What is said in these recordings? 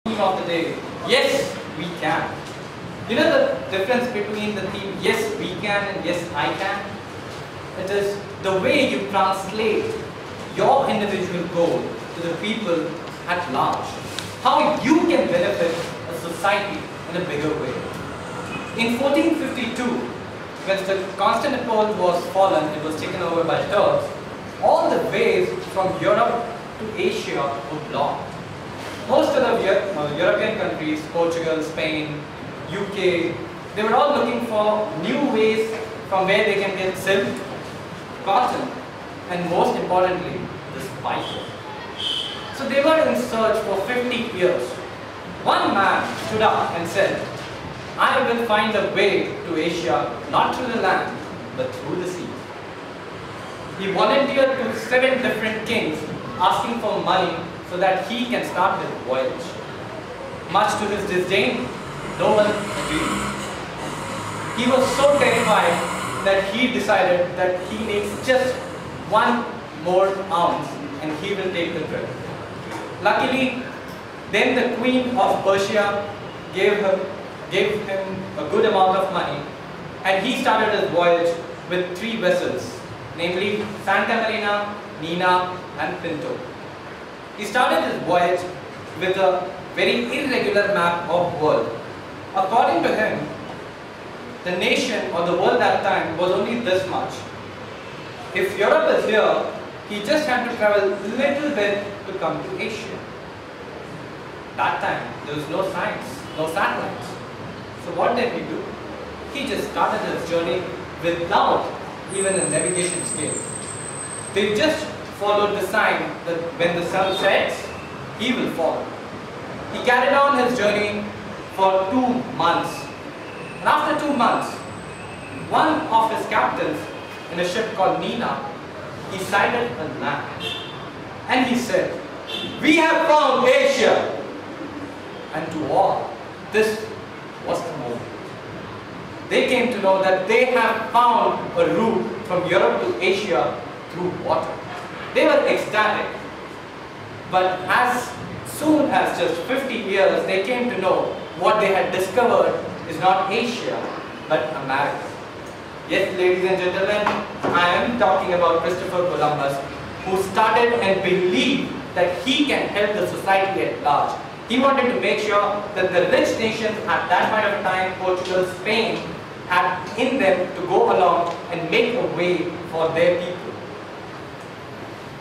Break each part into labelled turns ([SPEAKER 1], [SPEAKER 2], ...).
[SPEAKER 1] Theme of the day, yes, we can. You know the difference between the theme yes, we can and yes, I can? It is the way you translate your individual goal to the people at large. How you can benefit a society in a bigger way. In 1452, when Constantinople was fallen, it was taken over by Turks, all the ways from Europe to Asia were blocked. Most of the European countries, Portugal, Spain, UK, they were all looking for new ways from where they can get silk, cotton, and most importantly, the spices. So they were in search for 50 years. One man stood up and said, I will find a way to Asia, not through the land, but through the sea. He volunteered to 7 different kings asking for money so that he can start his voyage. Much to his disdain, no one agreed. He was so terrified that he decided that he needs just 1 more ounce and he will take the trip. Luckily, then the Queen of Persia gave him a good amount of money and he started his voyage with 3 vessels, namely Santa Marina, Nina and Pinto. He started his voyage with a very irregular map of world. According to him, the nation or the world at that time was only this much. If Europe is here, he just had to travel a little bit to come to Asia. That time, there was no science, no satellites. So what did he do? He just started his journey without even a navigation scale. They just followed the sign that when the sun sets, he will follow. He carried on his journey for 2 months. And after 2 months, one of his captains in a ship called Nina, he sighted a land. And he said, we have found Asia. And to all, this was the moment. They came to know that they have found a route from Europe to Asia through water. They were ecstatic. But as soon as just 50 years, they came to know what they had discovered is not Asia, but America. Yes, ladies and gentlemen, I am talking about Christopher Columbus, who started and believed that he can help the society at large. He wanted to make sure that the rich nations at that point of time, Portugal, Spain, had in them to go along and make a way for their people.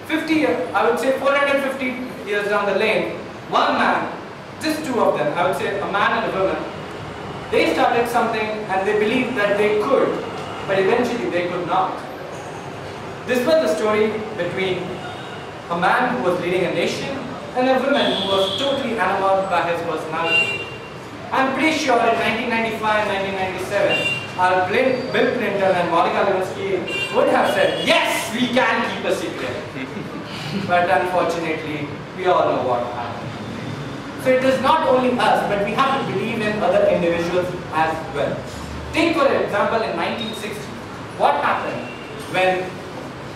[SPEAKER 1] 50 years, I would say 450 years down the lane, one man, just 2 of them, I would say a man and a woman, they started something and they believed that they could, but eventually they could not. This was the story between a man who was leading a nation and a woman who was totally enamored by his personality. I'm pretty sure in 1995, 1997, our Bill Clinton and Monica Lewinsky would have said, yes, we can keep a secret. But unfortunately, we all know what happened. So it is not only us, but we have to believe in other individuals as well. Take for example in 1960, what happened when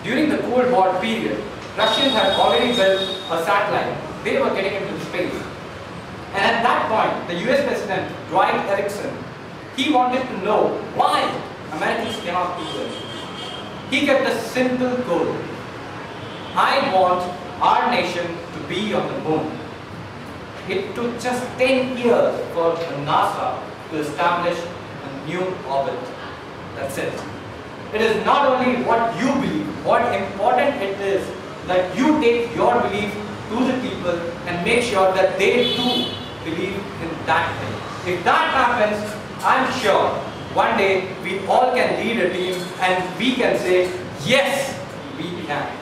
[SPEAKER 1] during the Cold War period, Russians had already built a satellite. They were getting into space. And at that point, the US President, Dwight Erickson, he wanted to know why Americans cannot do this. He kept a simple goal. I want our nation to be on the moon. It took just 10 years for NASA to establish a new orbit. That's it. It is not only what you believe, what important it is that you take your belief to the people and make sure that they too believe in that thing. If that happens, I'm sure one day we all can lead a team and we can say, yes, we can.